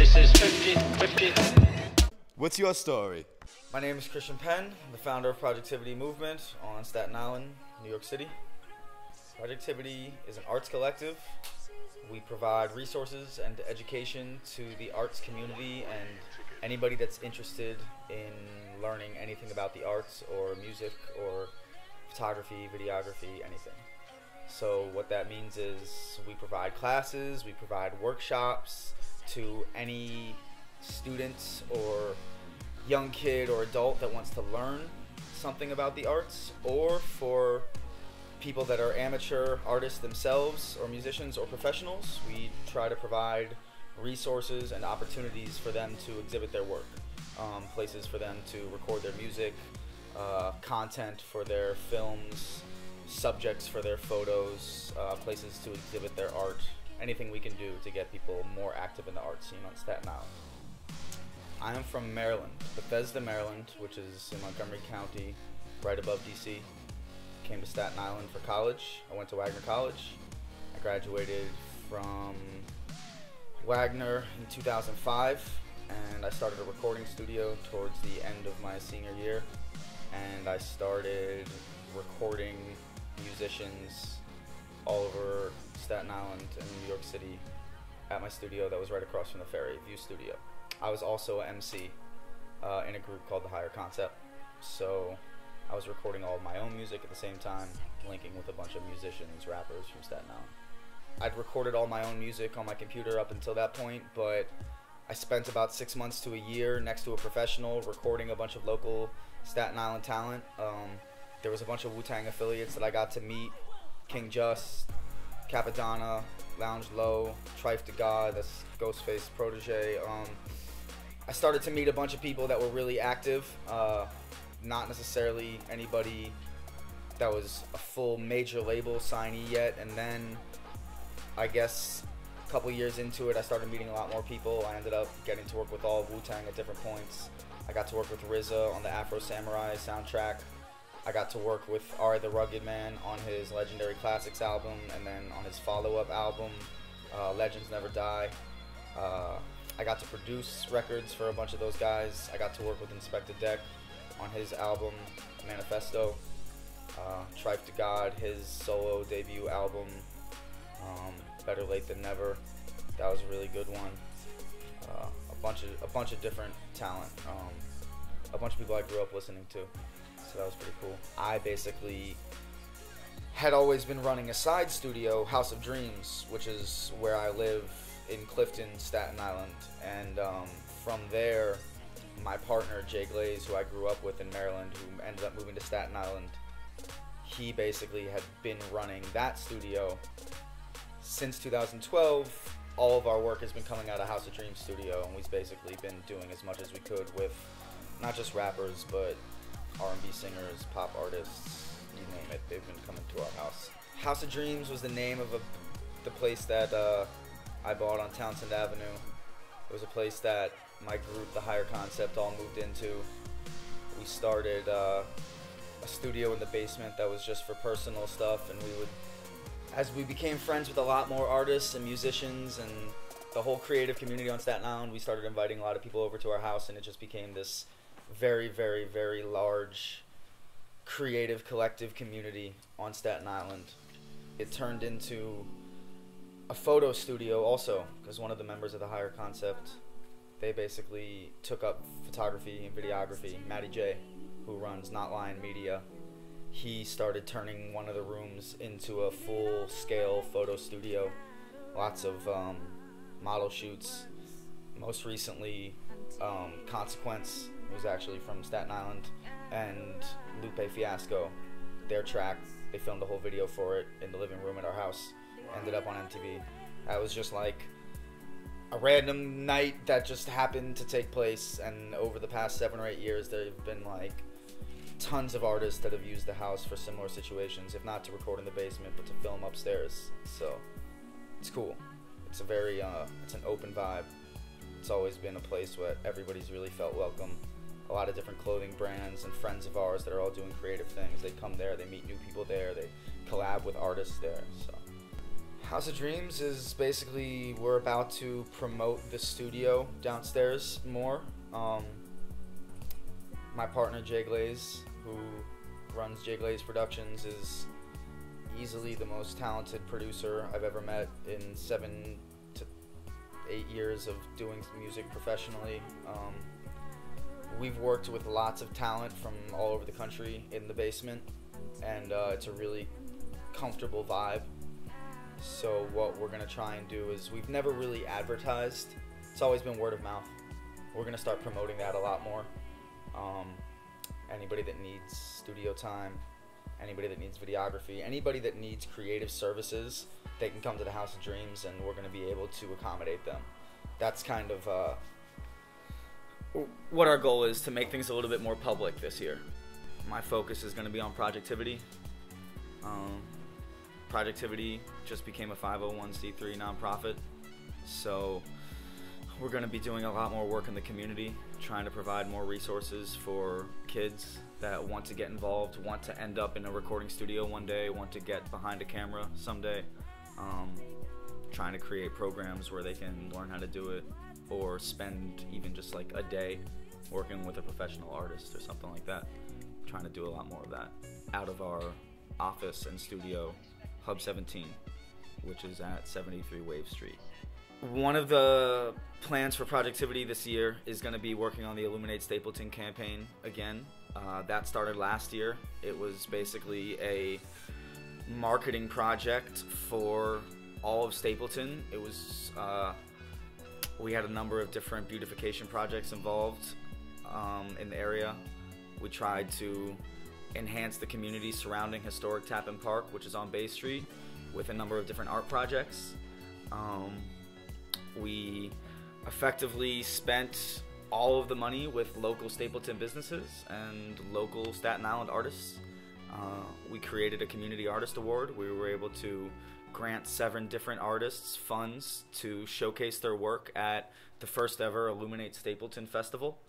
This is 50. What's your story? My name is Christian Penn. I'm the founder of Projectivity movement on Staten Island, New York City. Projectivity is an arts collective. We provide resources and education to the arts community and anybody that's interested in learning anything about the arts or music or photography, videography, anything. So what that means is we provide classes, we provide workshops to any student or young kid or adult that wants to learn something about the arts, or for people that are amateur artists themselves or musicians or professionals. We try to provide resources and opportunities for them to exhibit their work, places for them to record their music, content for their films, subjects for their photos, places to exhibit their art, anything we can do to get people more active in the art scene on Staten Island. I am from Maryland, Bethesda, Maryland, which is in Montgomery County, right above DC. Came to Staten Island for college. I went to Wagner College. I graduated from Wagner in 2005, and I started a recording studio towards the end of my senior year, and I started recording musicians all over Staten Island and New York City at my studio that was right across from the ferry, View Studio. I was also an MC in a group called The Higher Concept, so I was recording all of my own music at the same time, linking with a bunch of musicians, rappers from Staten Island. I'd recorded all my own music on my computer up until that point, but I spent about 6 months to a year next to a professional recording a bunch of local Staten Island talent. There was a bunch of Wu-Tang affiliates that I got to meet: King Just, Capadonna, Lounge Low, Trife to God, that's Ghostface protege. I started to meet a bunch of people that were really active, not necessarily anybody that was a full major label signee yet, and then I guess a couple years into it I started meeting a lot more people. I ended up getting to work with all of Wu-Tang at different points. I got to work with RZA on the Afro Samurai soundtrack. I got to work with R. the Rugged Man on his Legendary Classics album, and then on his follow-up album, Legends Never Die. I got to produce records for a bunch of those guys. I got to work with Inspector Deck on his album, Manifesto. Trife to God, his solo debut album, Better Late Than Never. That was a really good one. A bunch of different talent. A bunch of people I grew up listening to. So that was pretty cool. I basically had always been running a side studio, House of Dreams, which is where I live in Clifton, Staten Island. And from there, my partner, Jay Glaze, who I grew up with in Maryland, who ended up moving to Staten Island, he basically had been running that studio since 2012. All of our work has been coming out of House of Dreams studio, and we've basically been doing as much as we could with not just rappers, but R&B singers, pop artists, you name it. They've been coming to our house. House of Dreams was the name of the place that I bought on Townsend Avenue. It was a place that my group, The Higher Concept, all moved into. We started a studio in the basement that was just for personal stuff, and as we became friends with a lot more artists and musicians and the whole creative community on Staten Island, we started inviting a lot of people over to our house, and it just became this very, very, very large creative collective community on Staten Island. It turned into a photo studio also, because one of the members of The Higher Concept, they basically took up photography and videography. Matty J, who runs Not Lying Media, he started turning one of the rooms into a full-scale photo studio. Lots of model shoots. Most recently, Consequence, who's actually from Staten Island, and Lupe Fiasco, their track, they filmed a whole video for it in the living room at our house. Ended up on MTV. That was just like a random night that just happened to take place, and over the past 7 or 8 years there have been like tons of artists that have used the house for similar situations, if not to record in the basement, but to film upstairs. So it's cool. It's a very it's an open vibe. It's always been a place where everybody's really felt welcome. A lot of different clothing brands and friends of ours that are all doing creative things. They come there, they meet new people there, they collab with artists there. So House of Dreams is basically, we're about to promote the studio downstairs more. My partner Jay Glaze, who runs Jay Glaze Productions, is easily the most talented producer I've ever met in 7 to 8 years of doing music professionally. We've worked with lots of talent from all over the country in the basement, and it's a really comfortable vibe. So what we're gonna try and do is, we've never really advertised. It's always been word of mouth. We're gonna start promoting that a lot more. Anybody that needs studio time, anybody that needs videography, anybody that needs creative services, they can come to the House of Dreams, and we're gonna be able to accommodate them. That's kind of what our goal is, to make things a little bit more public this year. My focus is gonna be on Projectivity. Projectivity just became a 501c3 nonprofit, so we're going to be doing a lot more work in the community, trying to provide more resources for kids that want to get involved, want to end up in a recording studio one day, want to get behind a camera someday, trying to create programs where they can learn how to do it, or spend even just like a day working with a professional artist or something like that. Trying to do a lot more of that out of our office and studio, Hub 17, which is at 73 Wave Street. One of the plans for Projectivity this year is going to be working on the Illuminate Stapleton campaign again. That started last year. It was basically a marketing project for all of Stapleton. It was we had a number of different beautification projects involved in the area. We tried to enhance the community surrounding historic Tappan Park, which is on Bay Street, with a number of different art projects. We effectively spent all of the money with local Stapleton businesses and local Staten Island artists. We created a Community Artist Award. We were able to grant 7 different artists funds to showcase their work at the first ever Illuminate Stapleton Festival.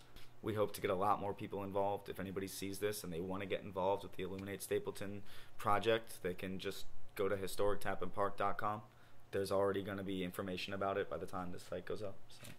We hope to get a lot more people involved. If anybody sees this and they want to get involved with the Illuminate Stapleton project, they can just go to historictappanpark.com. There's already going to be information about it by the time this site goes up. So.